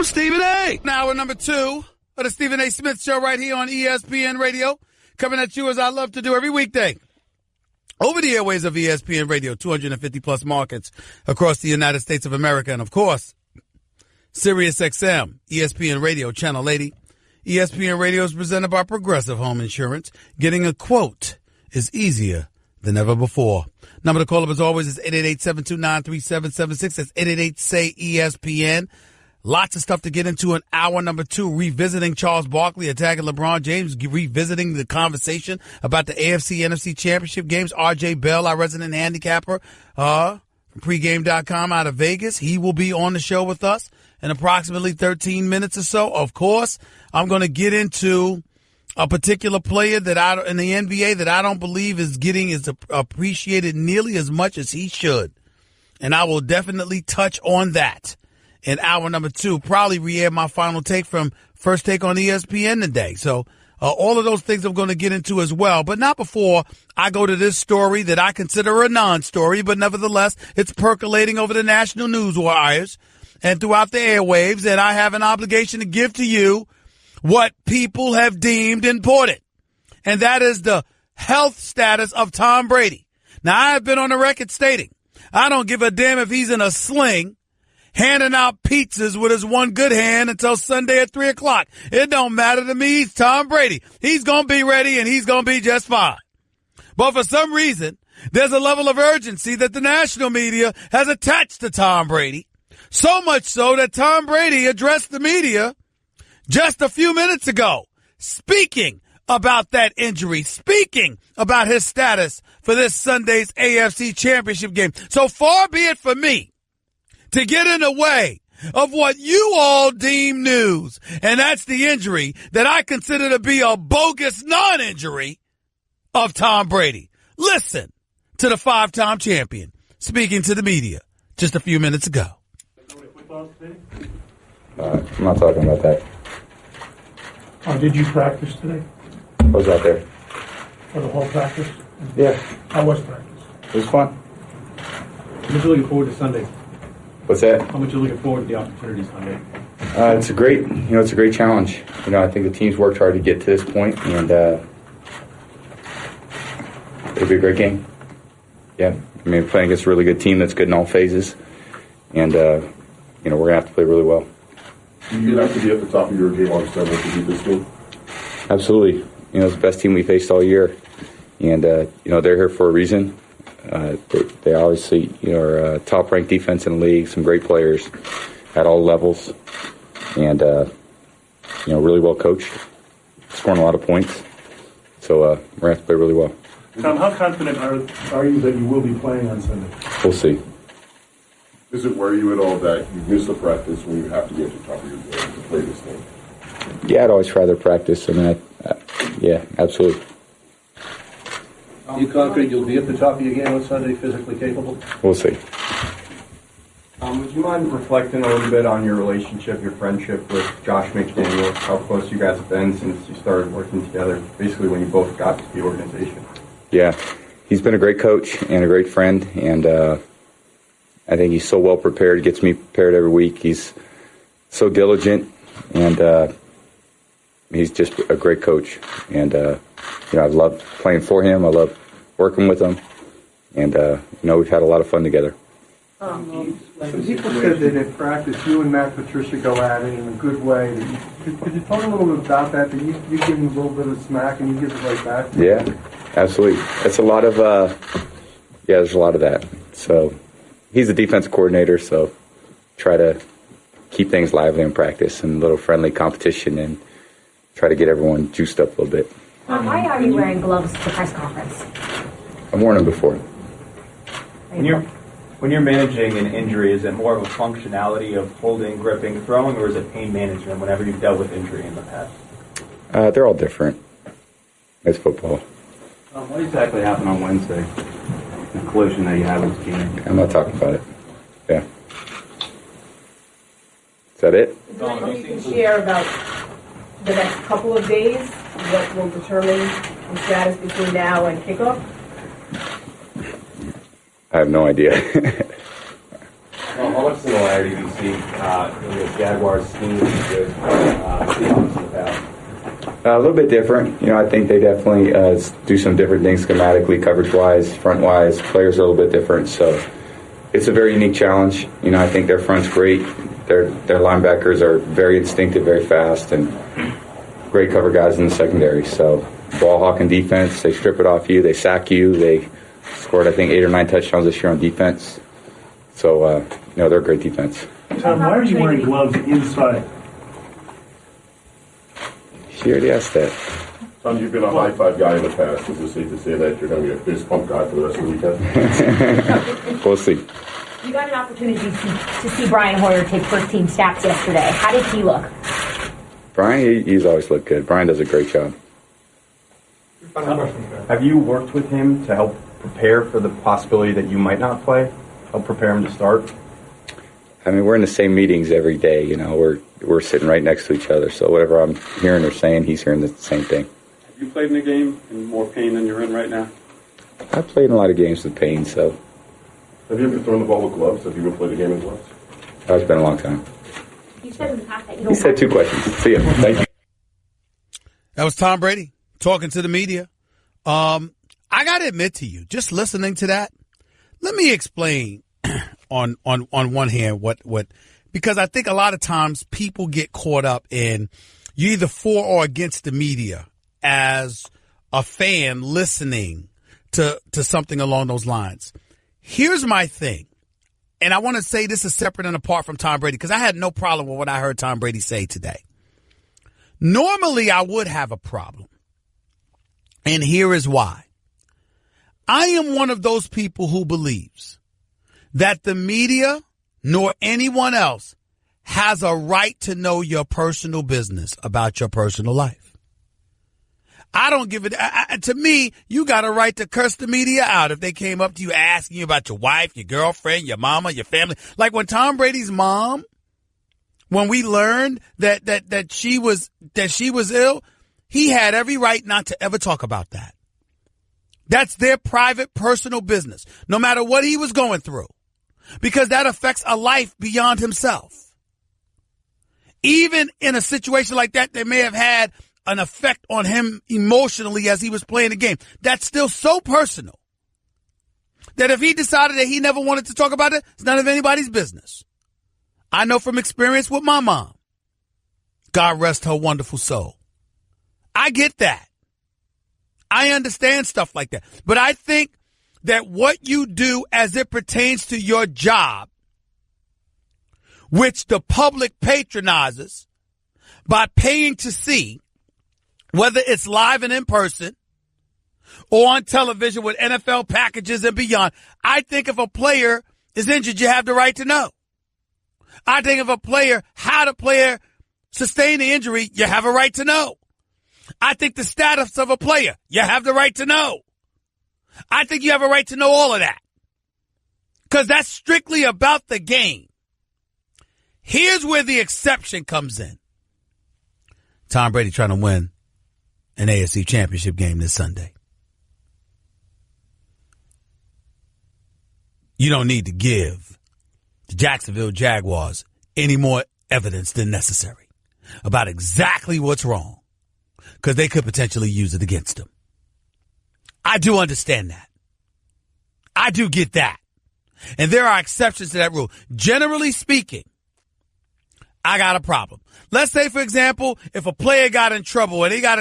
I'm Stephen A. Now we're number 2 of the Stephen A. Smith Show right here on ESPN Radio, coming at you as I love to do every weekday. Over the airways of ESPN Radio, 250-plus markets across the United States of America. And, of course, Sirius XM, ESPN Radio, Channel 80. ESPN Radio is presented by Progressive Home Insurance. Getting a quote is easier than ever before. Number to call up, as always, is 888-729-3776. That's 888-SAY-ESPN. Lots of stuff to get into in hour number 2, revisiting Charles Barkley attacking LeBron James, revisiting the conversation about the AFC NFC Championship games. R.J. Bell, our resident handicapper from pregame.com out of Vegas. He will be on the show with us in approximately 13 minutes or so. Of course, I'm going to get into a particular player that in the NBA that I don't believe is appreciated nearly as much as he should. And I will definitely touch on that in hour number 2, probably re-air my final take from First Take on ESPN today. So all of those things I'm going to get into as well, but not before I go to this story that I consider a non-story, but nevertheless, it's percolating over the national news wires and throughout the airwaves, and I have an obligation to give to you what people have deemed important, and that is the health status of Tom Brady. Now, I have been on the record stating I don't give a damn if he's in a sling handing out pizzas with his one good hand until Sunday at 3 o'clock. It don't matter to me. He's Tom Brady. He's going to be ready, and he's going to be just fine. But for some reason, there's a level of urgency that the national media has attached to Tom Brady, so much so that Tom Brady addressed the media just a few minutes ago, speaking about that injury, speaking about his status for this Sunday's AFC Championship game. So far be it for me to get in the way of what you all deem news, and that's the injury that I consider to be a bogus non-injury of Tom Brady. Listen to the 5-time champion speaking to the media just a few minutes ago. I'm not talking about that. Did you practice today? I was out there. For the whole practice? Yeah. How was practice? It was fun. How much are you looking forward to Sunday? What's that? How much are you looking forward to the opportunity Sunday? It's a great challenge. I think the team's worked hard to get to this point, and it'll be a great game. Yeah, we're playing against a really good team that's good in all phases, and we're gonna have to play really well. You have to be at the top of your game on Sunday to beat this team. Absolutely. It's the best team we faced all year, and they're here for a reason. They obviously, are a top-ranked defense in the league, some great players at all levels, and, really well coached, scoring a lot of points. So we're going to have to play really well. Tom, how confident are you that you will be playing on Sunday? We'll see. Does it worry you at all that you miss a practice when you have to get to the top of your game to play this game? Yeah, I'd always rather practice. Yeah, absolutely. Are you confident you'll be at the top of your game on Sunday, physically capable? We'll see. Would you mind reflecting a little bit on your relationship, your friendship with Josh McDaniels, how close you guys have been since you started working together, basically when you both got to the organization? Yeah, he's been a great coach and a great friend, and I think he's so well prepared, gets me prepared every week. He's so diligent, and he's just a great coach. And, I've loved playing for him. I love working with him. And, we've had a lot of fun together. Some people said that at practice, you and Matt Patricia go at it in a good way. Could you talk a little bit about that you give him a little bit of smack and you give it right back? Yeah, absolutely. That's a lot of, there's a lot of that. So he's a defense coordinator, so try to keep things lively in practice and a little friendly competition and try to get everyone juiced up a little bit. Why are you wearing gloves to the press conference? I've worn them before. When you're managing an injury, is it more of a functionality of holding, gripping, throwing, or is it pain management whenever you've dealt with injury in the past? They're all different. It's football. What exactly happened on Wednesday? The collision that you had with Keenan? I'm not talking about it. Yeah. Is that it? Is there anything you can share about the next couple of days? What will determine the status between now and kickoff? I have no idea. How much similarity do you see in the Jaguars scheme with Seahawks in the past? A little bit different. I think they definitely do some different things schematically, coverage-wise, front-wise. Players are a little bit different, so it's a very unique challenge. I think their front's great. Their linebackers are very instinctive, very fast, and great cover guys in the secondary. So ball hawking defense, they strip it off you, they sack you. They scored, I think, 8 or 9 touchdowns this year on defense. So, they're a great defense. Tom, why are you wearing gloves inside? She already asked that. Tom, you've been a high-five guy in the past. Is it safe to say that you're going to be a fist pump guy for the rest of the weekend? We'll see. You got an opportunity to see Brian Hoyer take first-team snaps yesterday. How did he look? Brian, he's always looked good. Brian does a great job. Have you worked with him to help prepare for the possibility that you might not play? Help prepare him to start? I mean, we're in the same meetings every day. We're sitting right next to each other. So whatever I'm hearing or saying, he's hearing the same thing. Have you played in a game in more pain than you're in right now? I've played in a lot of games with pain, so. Have you ever thrown the ball with gloves? Have you ever played a game in gloves? It's been a long time. You said in the past that you don't. He said 2 questions. See ya. Thank you. That was Tom Brady talking to the media. I got to admit to you, just listening to that, let me explain on one hand what because I think a lot of times people get caught up in you either for or against the media as a fan listening to something along those lines. Here's my thing, and I want to say this is separate and apart from Tom Brady because I had no problem with what I heard Tom Brady say today. Normally, I would have a problem, and here is why. I am one of those people who believes that the media nor anyone else has a right to know your personal business about your personal life. I don't give it. To me, you got a right to curse the media out if they came up to you asking you about your wife, your girlfriend, your mama, your family. Like when Tom Brady's mom, when we learned that she was ill, he had every right not to ever talk about that. That's their private, personal business, no matter what he was going through, because that affects a life beyond himself. Even in a situation like that, they may have had an effect on him emotionally as he was playing the game. That's still so personal that if he decided that he never wanted to talk about it, it's none of anybody's business. I know from experience with my mom. God rest her wonderful soul. I get that. I understand stuff like that. But I think that what you do as it pertains to your job, which the public patronizes by paying to see, whether it's live and in person or on television with NFL packages and beyond, I think if a player is injured, you have the right to know. I think if a player, how the player sustained the injury, you have a right to know. I think the status of a player, you have the right to know. I think you have a right to know all of that. Because that's strictly about the game. Here's where the exception comes in. Tom Brady trying to win an AFC championship game this Sunday. You don't need to give the Jacksonville Jaguars any more evidence than necessary about exactly what's wrong, because they could potentially use it against them. I do understand that. I do get that. And there are exceptions to that rule. Generally speaking, I got a problem. Let's say, for example, if a player got in trouble and he got,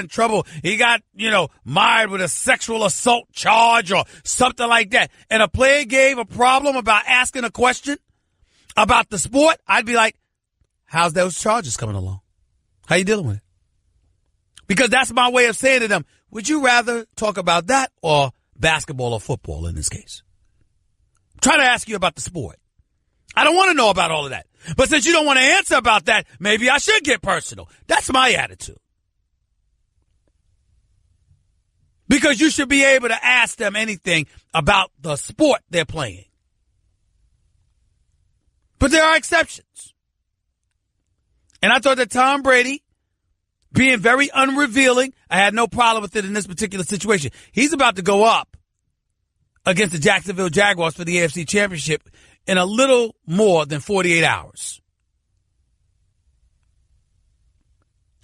mired with a sexual assault charge or something like that, and a player gave a problem about asking a question about the sport, I'd be like, how's those charges coming along? How you dealing with it? Because that's my way of saying to them, would you rather talk about that or basketball or football in this case? I'm trying to ask you about the sport. I don't want to know about all of that. But since you don't want to answer about that, maybe I should get personal. That's my attitude. Because you should be able to ask them anything about the sport they're playing. But there are exceptions. And I thought that Tom Brady, being very unrevealing, I had no problem with it in this particular situation. He's about to go up against the Jacksonville Jaguars for the AFC Championship in a little more than 48 hours.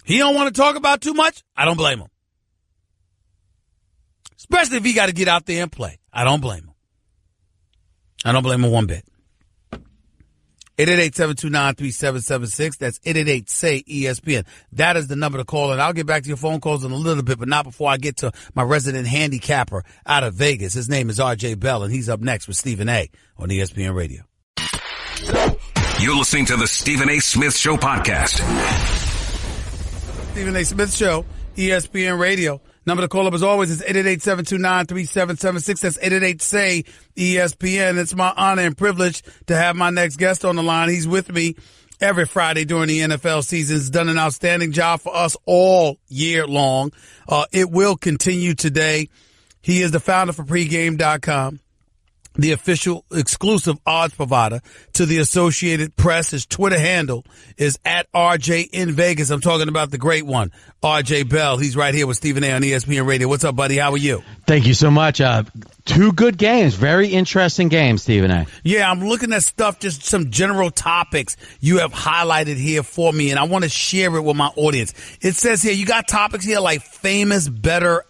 He don't want to talk about too much. I don't blame him. Especially if he got to get out there and play. I don't blame him. I don't blame him one bit. 888-729-3776. That's 888-SAY-ESPN. That is the number to call, and I'll get back to your phone calls in a little bit, but not before I get to my resident handicapper out of Vegas. His name is RJ Bell, and he's up next with Stephen A. on ESPN Radio. You're listening to the Stephen A. Smith Show podcast. Stephen A. Smith Show, ESPN Radio. Number to call up as always is 888-729-3776. That's 888-SAY-ESPN. It's my honor and privilege to have my next guest on the line. He's with me every Friday during the NFL season. He's done an outstanding job for us all year long. It will continue today. He is the founder for pregame.com, the official exclusive odds provider to the Associated Press. His Twitter handle is at RJ in Vegas. I'm talking about the great one, RJ Bell. He's right here with Stephen A. on ESPN Radio. What's up, buddy? How are you? Thank you so much. Two good games. Very interesting games, Stephen A. Yeah, I'm looking at stuff, just some general topics you have highlighted here for me, and I want to share it with my audience. It says here, you got topics here like famous better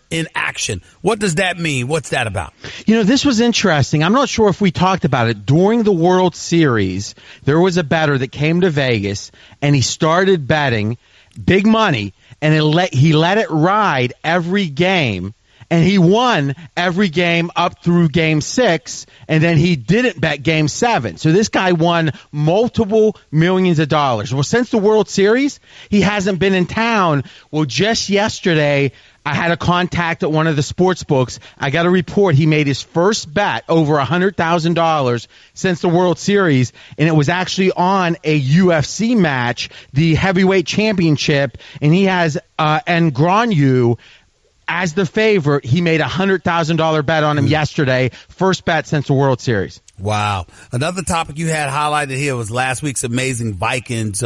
in action. What does that mean? What's that about? You know, this was interesting. I'm not sure if we talked about it. During the World Series, there was a bettor that came to Vegas, and he started betting big money, and he let it ride every game, and he won every game up through Game 6, and then he didn't bet Game 7. So this guy won multiple millions of dollars. Well, since the World Series, he hasn't been in town. Well, just yesterday, I had a contact at one of the sports books. I got a report he made his first bet over $100,000 since the World Series, and it was actually on a UFC match, the heavyweight championship, and he has Ngannou as the favorite. He made a $100,000 bet on him yesterday, first bet since the World Series. Wow. Another topic you had highlighted here was last week's amazing Vikings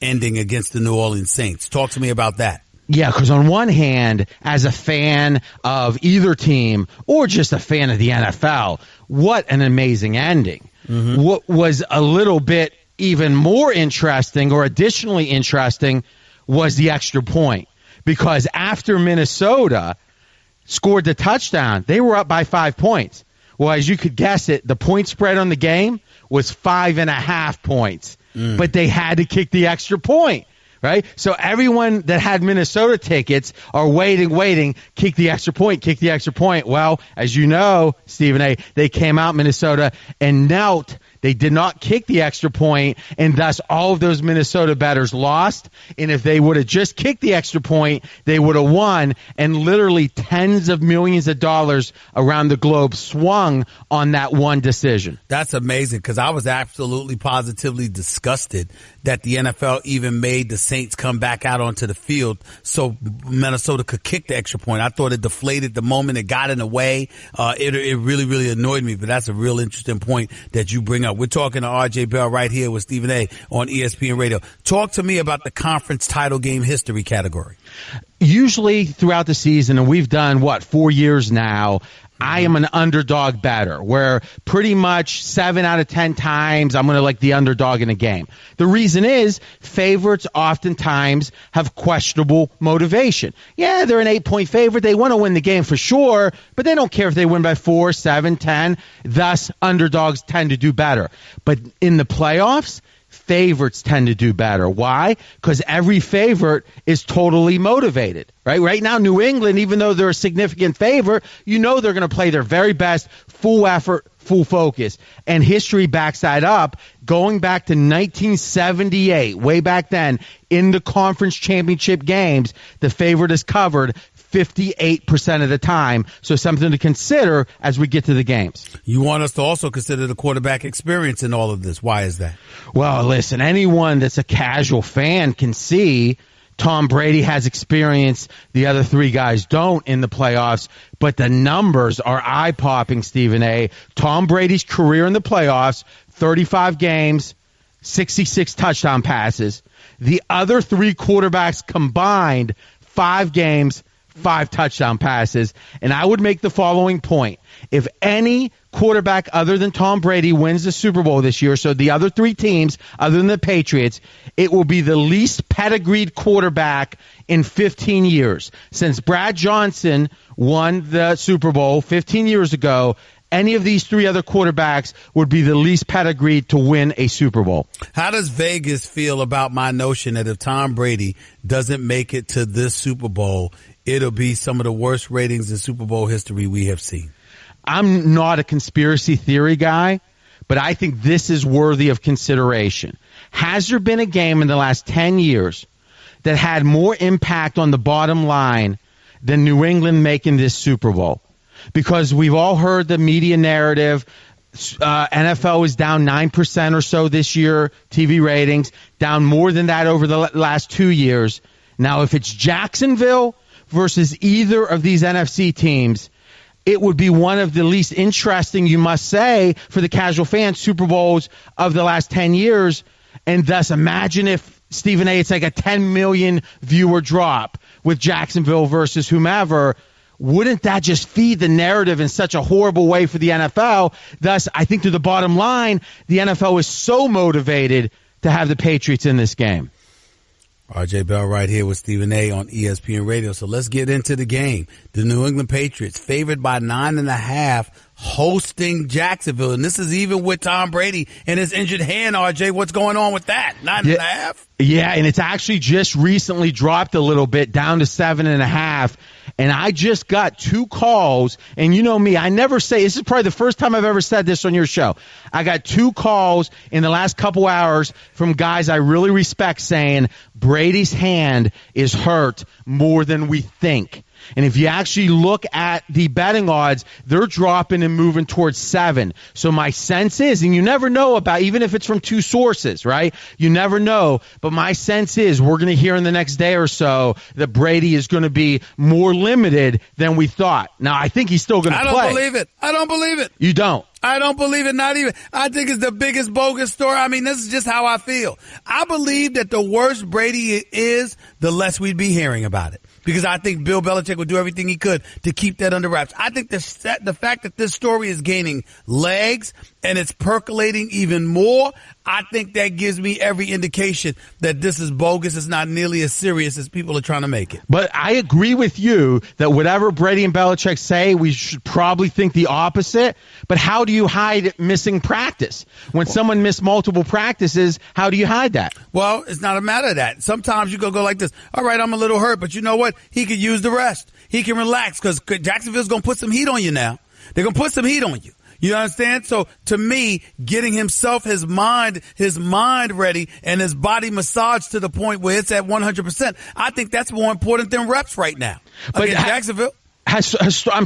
ending against the New Orleans Saints. Talk to me about that. Yeah, because on one hand, as a fan of either team or just a fan of the NFL, what an amazing ending. Mm-hmm. What was a little bit even more interesting or additionally interesting was the extra point. Because after Minnesota scored the touchdown, they were up by 5 points. Well, as you could guess it, the point spread on the game was 5.5 points. But they had to kick the extra point. Right? So everyone that had Minnesota tickets are waiting, kick the extra point. Well, as you know, Stephen A., they came out Minnesota and knelt. They did not kick the extra point, and thus all of those Minnesota bettors lost. And if they would have just kicked the extra point, they would have won. And literally tens of millions of dollars around the globe swung on that one decision. That's amazing, because I was absolutely positively disgusted that the NFL even made the Saints come back out onto the field so Minnesota could kick the extra point. I thought it deflated the moment. It got in the way. It really, really annoyed me, but that's a real interesting point that you bring up. We're talking to RJ Bell right here with Stephen A. on ESPN Radio. Talk to me about the conference title game history category. Usually throughout the season, and we've done, 4 years now, I am an underdog bettor, where pretty much 7 out of 10 times I'm going to like the underdog in a game. The reason is favorites oftentimes have questionable motivation. Yeah, they're an 8-point favorite. They want to win the game for sure, but they don't care if they win by 4, 7, 10. Thus, underdogs tend to do better. But in the playoffs, favorites tend to do better. Why? Because every favorite is totally motivated, right? Right now, New England, even though they're a significant favorite, you know they're going to play their very best, full effort, full focus. And history backs that up. Going back to 1978, way back then, in the conference championship games, the favorite is covered 58% of the time. So something to consider as we get to the games. You want us to also consider the quarterback experience in all of this. Why is that? Well, listen, anyone that's a casual fan can see Tom Brady has experience the other three guys don't in the playoffs, but the numbers are eye-popping, Stephen A. Tom Brady's career in the playoffs, 35 games, 66 touchdown passes. The other three quarterbacks combined, 5 games, 5 touchdown passes. And I would make the following point. If any quarterback other than Tom Brady wins the Super Bowl this year, so the other 3 teams other than the Patriots, it will be the least pedigreed quarterback in 15 years. Since Brad Johnson won the Super Bowl 15 years ago, any of these 3 other quarterbacks would be the least pedigreed to win a Super Bowl. How does Vegas feel about my notion that if Tom Brady doesn't make it to this Super Bowl, it'll be some of the worst ratings in Super Bowl history we have seen? I'm not a conspiracy theory guy, but I think this is worthy of consideration. Has there been a game in the last 10 years that had more impact on the bottom line than New England making this Super Bowl? Because we've all heard the media narrative. NFL is down 9% or so this year, TV ratings, down more than that over the last 2 years. Now, if it's Jacksonville versus either of these NFC teams, it would be one of the least interesting, you must say, for the casual fan, Super Bowls of the last 10 years. And thus, imagine if, Stephen A., it's like a 10 million viewer drop with Jacksonville versus whomever. Wouldn't that just feed the narrative in such a horrible way for the NFL? Thus, I think to the bottom line, the NFL is so motivated to have the Patriots in this game. RJ Bell right here with Stephen A. on ESPN Radio. So let's get into the game. The New England Patriots favored by 9.5 hosting Jacksonville. And this is even with Tom Brady and his injured hand, RJ. What's going on with that? 9.5? Yeah, and it's actually just recently dropped a little bit down to 7.5. And I just got 2 calls, and you know me, I never say, this is probably the first time I've ever said this on your show. I got 2 calls in the last couple hours from guys I really respect saying Brady's hand is hurt more than we think. And if you actually look at the betting odds, they're dropping and moving towards 7. So my sense is, and you never know about, even if it's from 2 sources, right? You never know. But my sense is we're going to hear in the next day or so that Brady is going to be more limited than we thought. Now, I think he's still going to play. I don't believe it. I don't believe it. You don't? I don't believe it, not even. I think it's the biggest bogus story. I mean, this is just how I feel. I believe that the worse Brady is, the less we'd be hearing about it. Because I think Bill Belichick would do everything he could to keep that under wraps. I think the fact that this story is gaining legs and it's percolating even more, I think that gives me every indication that this is bogus. It's not nearly as serious as people are trying to make it. But I agree with you that whatever Brady and Belichick say, we should probably think the opposite. But how do you hide missing practice? When someone missed multiple practices, how do you hide that? Well, it's not a matter of that. Sometimes you go like this. All right, I'm a little hurt, but you know what? He could use the rest. He can relax because Jacksonville's going to put some heat on you now. They're going to put some heat on you. You understand? So to me, getting himself, his mind ready and his body massaged to the point where it's at 100%, I think that's more important than reps right now. But Jacksonville. I'm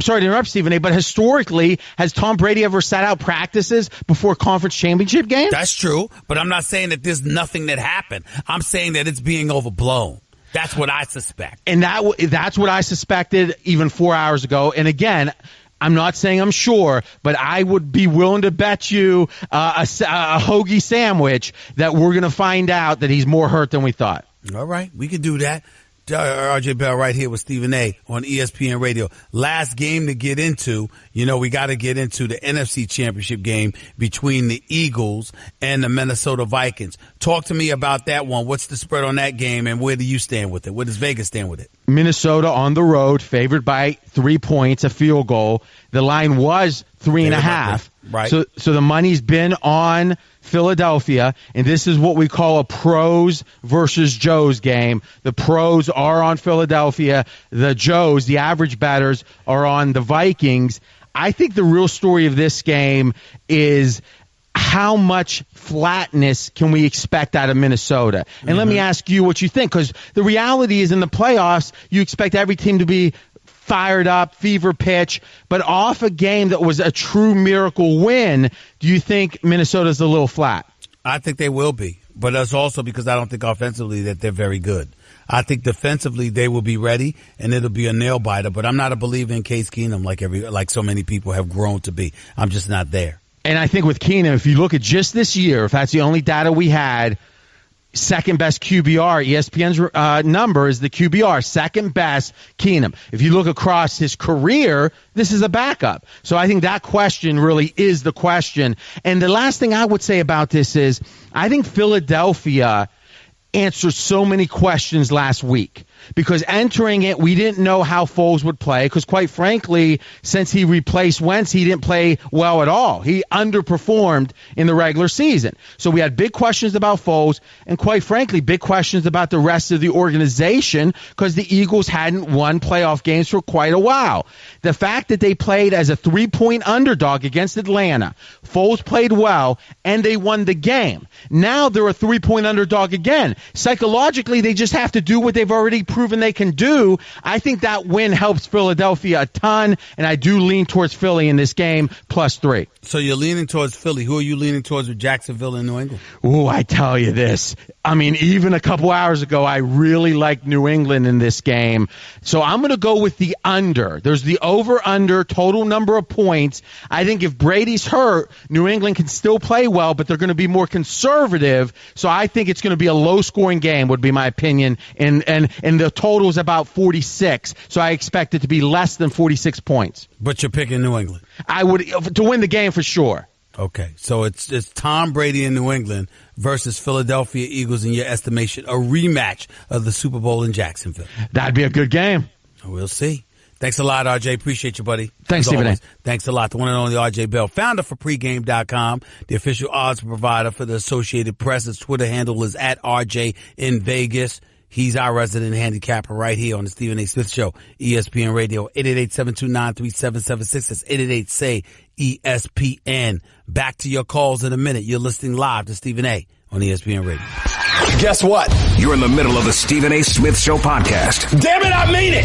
sorry to interrupt, Stephen A., but historically, has Tom Brady ever sat out practices before conference championship games? That's true, but I'm not saying that there's nothing that happened. I'm saying that it's being overblown. That's what I suspect. And that's what I suspected even 4 hours ago. And again, I'm not saying I'm sure, but I would be willing to bet you a hoagie sandwich that we're going to find out that he's more hurt than we thought. All right, we could do that. RJ Bell right here with Stephen A. on ESPN Radio. Last game to get into, we got to get into the NFC Championship game between the Eagles and the Minnesota Vikings. Talk to me about that one. What's the spread on that game, and where do you stand with it? Where does Vegas stand with it? Minnesota on the road, favored by 3 points, a field goal. The line was 3.5. Right. So the money's been on Philadelphia, and this is what we call a pros versus Joes game. The pros are on Philadelphia. The Joes, the average bettors, are on the Vikings. I think the real story of this game is how much flatness can we expect out of Minnesota? And let me ask you what you think, because the reality is in the playoffs, you expect every team to be fired up, fever pitch, but off a game that was a true miracle win, do you think Minnesota's a little flat? I think they will be, but that's also because I don't think offensively that they're very good. I think defensively they will be ready, and it'll be a nail biter, but I'm not a believer in Case Keenum like so many people have grown to be. I'm just not there. And I think with Keenum, if you look at just this year, if that's the only data we had, second best QBR. ESPN's number is the QBR, second best Keenum. If you look across his career, this is a backup. So I think that question really is the question. And the last thing I would say about this is I think Philadelphia answered so many questions last week. Because entering it, we didn't know how Foles would play because, quite frankly, since he replaced Wentz, he didn't play well at all. He underperformed in the regular season. So we had big questions about Foles and, quite frankly, big questions about the rest of the organization because the Eagles hadn't won playoff games for quite a while. The fact that they played as a 3-point underdog against Atlanta, Foles played well, and they won the game. Now they're a 3-point underdog again. Psychologically, they just have to do what they've already proven they can do. I think that win helps Philadelphia a ton, and I do lean towards Philly in this game, +3. So you're leaning towards Philly. Who are you leaning towards with Jacksonville and New England? Ooh, I tell you this. I mean, even a couple hours ago, I really liked New England in this game. So I'm going to go with the under. There's the over-under total number of points. I think if Brady's hurt, New England can still play well, but they're going to be more conservative. So I think it's going to be a low-scoring game, would be my opinion. And the total is about 46. So I expect it to be less than 46 points. But you're picking New England. I would to win the game for sure. Okay, so it's Tom Brady in New England versus Philadelphia Eagles in your estimation, a rematch of the Super Bowl in Jacksonville. That'd be a good game. We'll see. Thanks a lot, RJ. Appreciate you, buddy. Thanks, Stephen A. Thanks a lot. The one and only RJ Bell, founder for pregame.com, the official odds provider for the Associated Press. His Twitter handle is @RJ in Vegas. He's our resident handicapper right here on the Stephen A. Smith Show, ESPN Radio, 888-729-3776. That's 888-SAY-ESPN. Back to your calls in a minute. You're listening live to Stephen A. on ESPN Radio. Guess what? You're in the middle of the Stephen A. Smith Show podcast. Damn it, I mean it!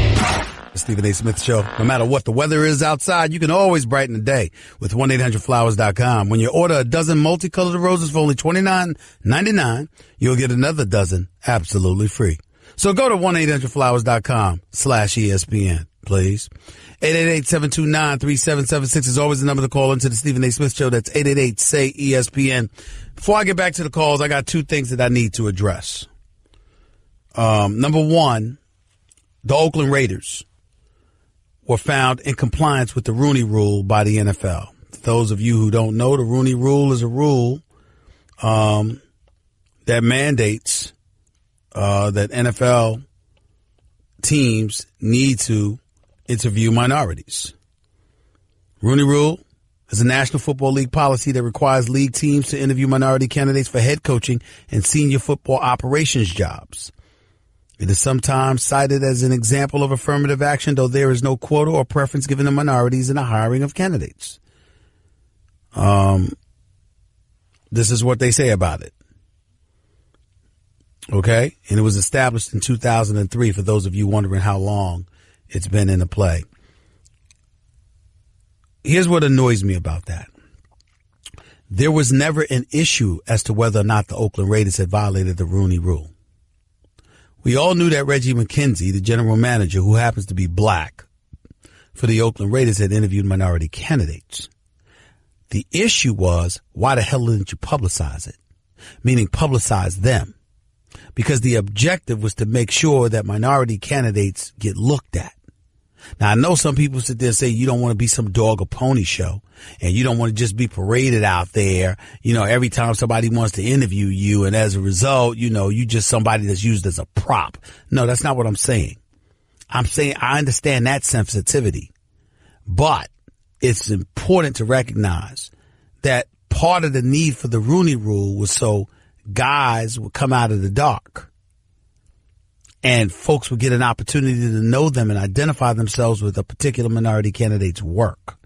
The Stephen A. Smith Show. No matter what the weather is outside, you can always brighten the day with 1-800-Flowers.com. When you order a dozen multicolored roses for only $29.99, you'll get another dozen absolutely free. So go to 1-800-Flowers.com/ESPN, please. 888-729-3776 is always the number to call into the Stephen A. Smith Show. That's 888-SAY-ESPN. Before I get back to the calls, I got two things that I need to address. Number one, the Oakland Raiders were found in compliance with the Rooney Rule by the NFL. For those of you who don't know, the Rooney Rule is a rule that mandates that NFL teams need to interview minorities. Rooney Rule is a National Football League policy that requires league teams to interview minority candidates for head coaching and senior football operations jobs. It is sometimes cited as an example of affirmative action, though there is no quota or preference given to minorities in the hiring of candidates. This is what they say about it. Okay? And it was established in 2003, for those of you wondering how long it's been in play. Here's what annoys me about that. There was never an issue as to whether or not the Oakland Raiders had violated the Rooney Rule. We all knew that Reggie McKenzie, the general manager, who happens to be black for the Oakland Raiders, had interviewed minority candidates. The issue was, why the hell didn't you publicize it? Meaning publicize them. Because the objective was to make sure that minority candidates get looked at. Now, I know some people sit there and say you don't want to be some dog or pony show, and you don't want to just be paraded out there, every time somebody wants to interview you, and as a result, you just somebody that's used as a prop. No, that's not what I'm saying. I'm saying I understand that sensitivity, but it's important to recognize that part of the need for the Rooney Rule was so guys would come out of the dark and folks would get an opportunity to know them and identify themselves with a particular minority candidate's work.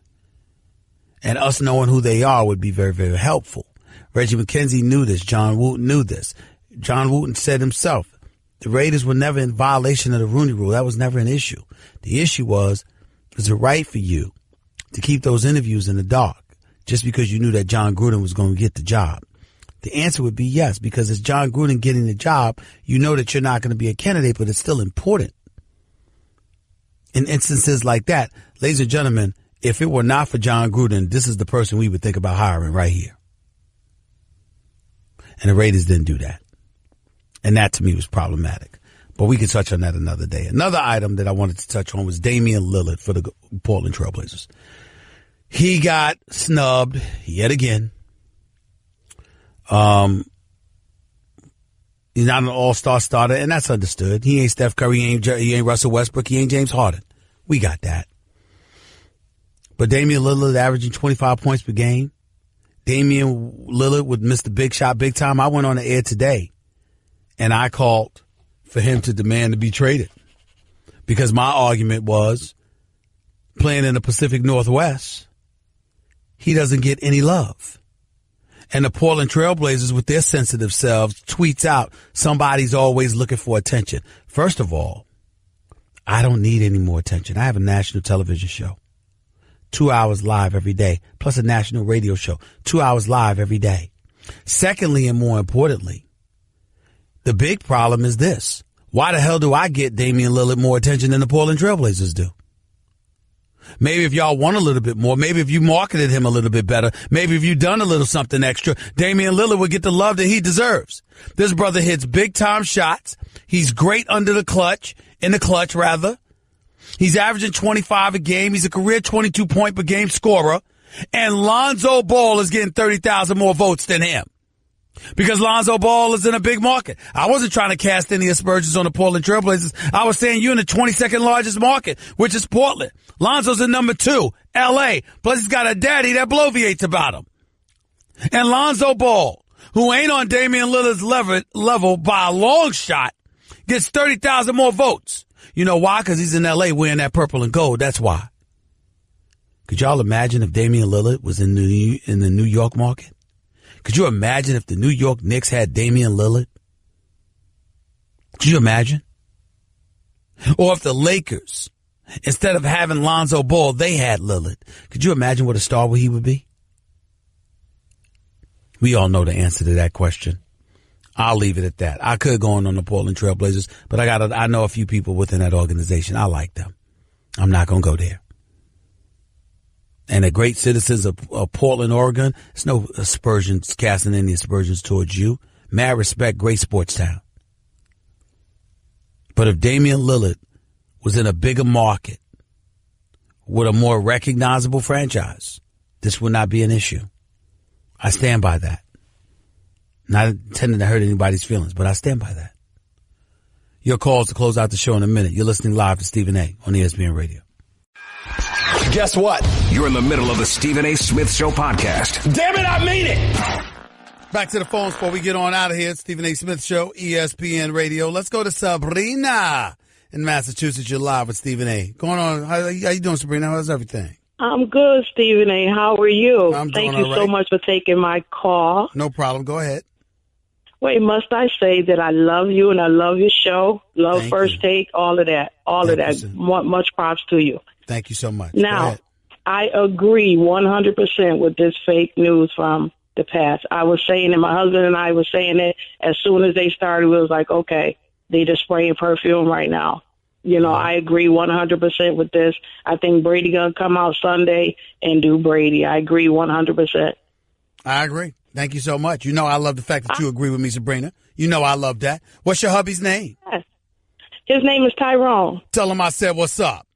And us knowing who they are would be very, very helpful. Reggie McKenzie knew this. John Wooten knew this. John Wooten said himself, the Raiders were never in violation of the Rooney Rule. That was never an issue. The issue was it right for you to keep those interviews in the dark just because you knew that John Gruden was going to get the job? The answer would be yes, because it's John Gruden getting the job. You know that you're not going to be a candidate, but it's still important. In instances like that, ladies and gentlemen, if it were not for John Gruden, this is the person we would think about hiring right here. And the Raiders didn't do that. And that to me was problematic. But we could touch on that another day. Another item that I wanted to touch on was Damian Lillard for the Portland Trailblazers. He got snubbed yet again. He's not an all-star starter, and that's understood. He ain't Steph Curry, he ain't Russell Westbrook, he ain't James Harden. We got that. But Damian Lillard averaging 25 points per game. Damian Lillard would miss the big shot big time. I went on the air today, and I called for him to demand to be traded. Because my argument was, playing in the Pacific Northwest, he doesn't get any love. And the Portland Trailblazers, with their sensitive selves, tweets out, somebody's always looking for attention. First of all, I don't need any more attention. I have a national television show. 2 hours live every day, plus a national radio show. 2 hours live every day. Secondly, and more importantly, the big problem is this. Why the hell do I get Damian Lillard more attention than the Portland Trailblazers do? Maybe if y'all want a little bit more, maybe if you marketed him a little bit better, maybe if you done a little something extra, Damian Lillard would get the love that he deserves. This brother hits big-time shots. He's great under the clutch, in the clutch, rather. He's averaging 25 a game. He's a career 22-point-per-game scorer. And Lonzo Ball is getting 30,000 more votes than him. Because Lonzo Ball is in a big market. I wasn't trying to cast any aspersions on the Portland Trailblazers. I was saying you're in the 22nd largest market, which is Portland. Lonzo's in number 2, L.A. Plus he's got a daddy that bloviates about him. And Lonzo Ball, who ain't on Damian Lillard's level by a long shot, gets 30,000 more votes. You know why? Because he's in L.A. wearing that purple and gold. That's why. Could y'all imagine if Damian Lillard was in the New York market? Could you imagine if the New York Knicks had Damian Lillard? Could you imagine? Or if the Lakers, instead of having Lonzo Ball, they had Lillard. Could you imagine what a star he would be? We all know the answer to that question. I'll leave it at that. I could go on the Portland Trailblazers, but I know a few people within that organization. I like them. I'm not going to go there. And the great citizens of Portland, Oregon, there's no aspersions, casting any aspersions towards you. Mad respect, great sports town. But if Damian Lillard was in a bigger market with a more recognizable franchise, this would not be an issue. I stand by that. Not intending to hurt anybody's feelings, but I stand by that. Your calls to close out the show in a minute. You're listening live to Stephen A. on ESPN Radio. Guess what? You're in the middle of the Stephen A. Smith Show podcast. Damn it, I mean it! Back to the phones before we get on out of here. It's Stephen A. Smith Show, ESPN Radio. Let's go to Sabrina in Massachusetts. You're live with Stephen A. Going on. How you doing, Sabrina? How's everything? I'm good, Stephen A. How are you? I'm Thank doing you all so right. much for taking my call. No problem. Go ahead. Wait, must I say that I love you and I love your show? Love Thank First you. Take, all of that. All of Thank that. you, sir. Much props to you. Thank you so much. Go Now, ahead. I agree 100% with this fake news from the past. I was saying it, my husband and I were saying it as soon as they started. We was like, okay, they just spraying perfume right now. You know, I agree 100% with this. I think Brady gonna come out Sunday and do Brady. I agree 100%. I agree. Thank you so much. You know I love the fact that you agree with me, Sabrina. You know I love that. What's your hubby's name? His name is Tyrone. Tell him I said what's up.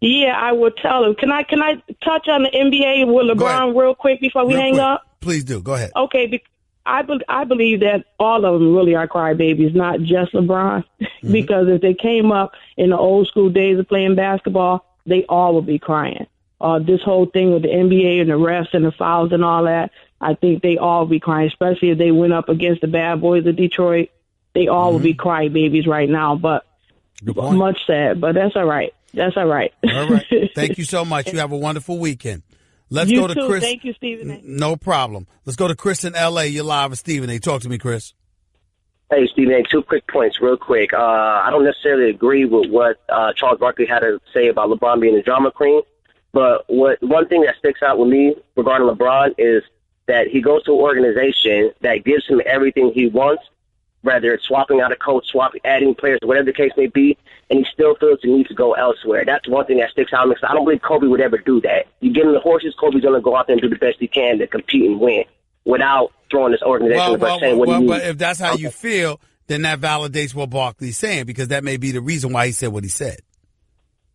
Yeah, I will tell him. Can I touch on the NBA with LeBron real quick before we hang up? Please do. Go ahead. Okay, I believe that all of them really are crybabies, not just LeBron. Because if they came up in the old school days of playing basketball, they all would be crying. This whole thing with the NBA and the refs and the fouls and all that, I think they all would be crying, especially if they went up against the bad boys of Detroit. They all would be crybabies right now, but much sad. But that's all right. That's all right. All right. Thank you so much. You have a wonderful weekend. Let's You go to too. Chris. Thank you, Stephen A. No problem. Let's go to Chris in L.A. You're live with Stephen A. Talk to me, Chris. Hey, Stephen A., 2 quick points real quick. I don't necessarily agree with what Charles Barkley had to say about LeBron being a drama queen, but one thing that sticks out with me regarding LeBron is that he goes to an organization that gives him everything he wants, whether it's swapping out a coach, adding players, whatever the case may be, and he still feels the need to go elsewhere. That's one thing that sticks out to me. I don't believe Kobe would ever do that. You give him the horses, Kobe's going to go out there and do the best he can to compete and win without throwing this organization. But if that's how you feel, then that validates what Barkley's saying, because that may be the reason why he said what he said.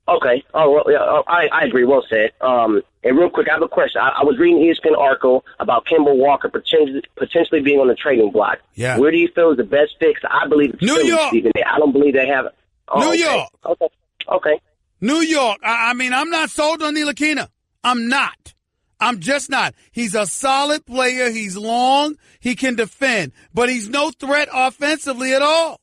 Okay. Oh, well, yeah, I agree. Well said. And real quick, I have a question. I was reading ESPN article about Kemba Walker potentially being on the trading block. Yeah. Where do you feel is the best fix? I believe it's New York. Stephen A. I don't believe they have it. Oh, New okay. York. Okay. New York. I mean, I'm not sold on Ntilikina. I'm not. I'm just not. He's a solid player. He's long. He can defend. But he's no threat offensively at all.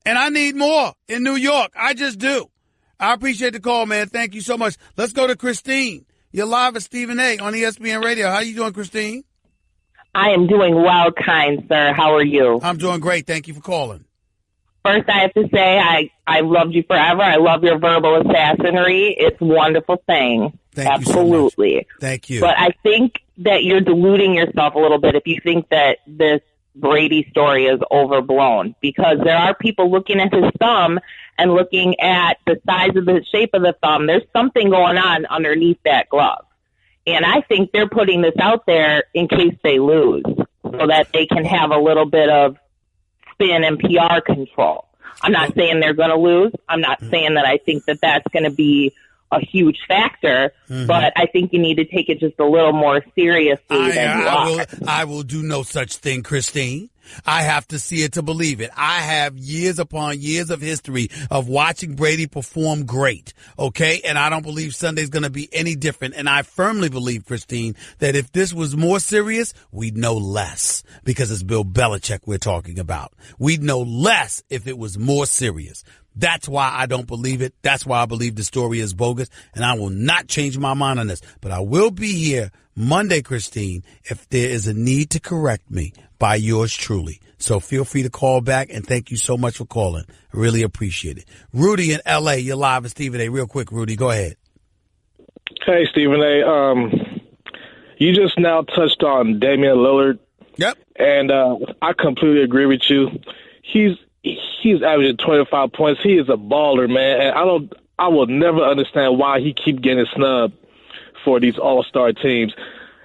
And I need more in New York. I just do. I appreciate the call, man. Thank you so much. Let's go to Christine. You're live at Stephen A. on ESPN Radio. How are you doing, Christine? I am doing well, kind sir. How are you? I'm doing great. Thank you for calling. First, I have to say I've loved you forever. I love your verbal assassinry. It's a wonderful thing. Thank you so Absolutely. much. Thank you. But I think that you're deluding yourself a little bit if you think that this Brady story is overblown, because there are people looking at his thumb and looking at the size of the shape of the thumb. There's something going on underneath that glove. And I think they're putting this out there in case they lose so that they can have a little bit of spin and PR control. I'm not saying they're going to lose. I'm not saying that I think that that's going to be a huge factor, but I think you need to take it just a little more seriously than you are. I will do no such thing, Christine. I have to see it to believe it. I have years upon years of history of watching Brady perform great, okay? And I don't believe Sunday's going to be any different. And I firmly believe, Christine, that if this was more serious, we'd know less, because it's Bill Belichick we're talking about. We'd know less if it was more serious. That's why I don't believe it. That's why I believe the story is bogus, and I will not change my mind on this. But I will be here Monday, Christine, if there is a need to correct me by yours truly. So feel free to call back, and thank you so much for calling. I really appreciate it. Rudy in L.A., you're live at Stephen A. Real quick, Rudy, go ahead. Hey, Stephen A. You just now touched on Damian Lillard. Yep. And I completely agree with you. He's averaging 25 points. He is a baller, man. And I will never understand why he keep getting snubbed for these all-star teams.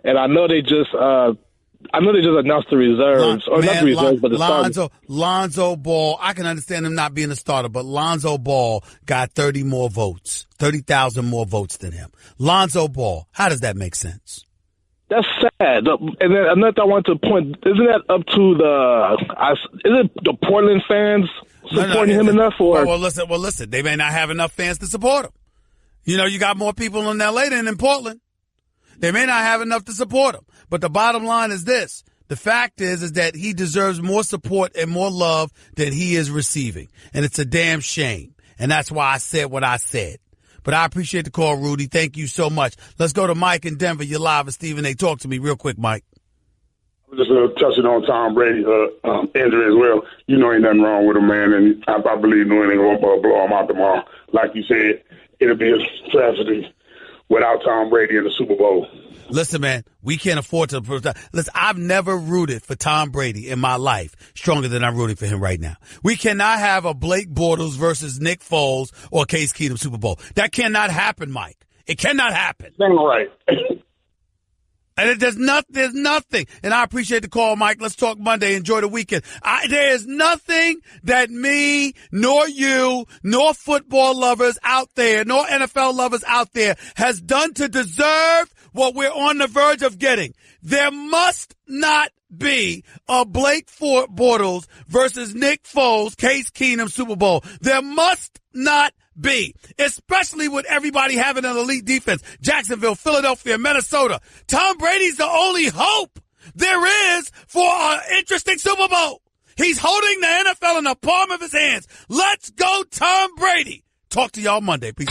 And I know they just announced the reserves, not the reserves, but the starters. Lonzo Ball. I can understand him not being a starter, but Lonzo Ball got 30,000 more votes than him. Lonzo Ball. How does that make sense? That's sad. And then another thing I want to point, isn't that up to is it the Portland fans supporting him enough? Or? Well, listen, they may not have enough fans to support him. You know, you got more people in L.A. than in Portland. They may not have enough to support him. But the bottom line is this. The fact is that he deserves more support and more love than he is receiving. And it's a damn shame. And that's why I said what I said. But I appreciate the call, Rudy. Thank you so much. Let's go to Mike in Denver. You're live at Stephen A. Talk to me real quick, Mike. Just touching on Tom Brady injury as well. You know ain't nothing wrong with him, man. And I believe New England going to blow him out tomorrow. Like you said, it'll be a tragedy without Tom Brady in the Super Bowl. Listen, man, we can't afford to. Listen, I've never rooted for Tom Brady in my life stronger than I'm rooting for him right now. We cannot have a Blake Bortles versus Nick Foles or Case Keenum Super Bowl. That cannot happen, Mike. It cannot happen. That's right. And there's nothing. And I appreciate the call, Mike. Let's talk Monday. Enjoy the weekend. There is nothing that me, nor you, nor football lovers out there, nor NFL lovers out there has done to deserve what we're on the verge of getting. There must not be a Blake Bortles versus Nick Foles, Case Keenum Super Bowl. There must not be, especially with everybody having an elite defense. Jacksonville, Philadelphia, Minnesota. Tom Brady's the only hope there is for an interesting Super Bowl. He's holding the NFL in the palm of his hands. Let's go, Tom Brady. Talk to y'all Monday. Peace.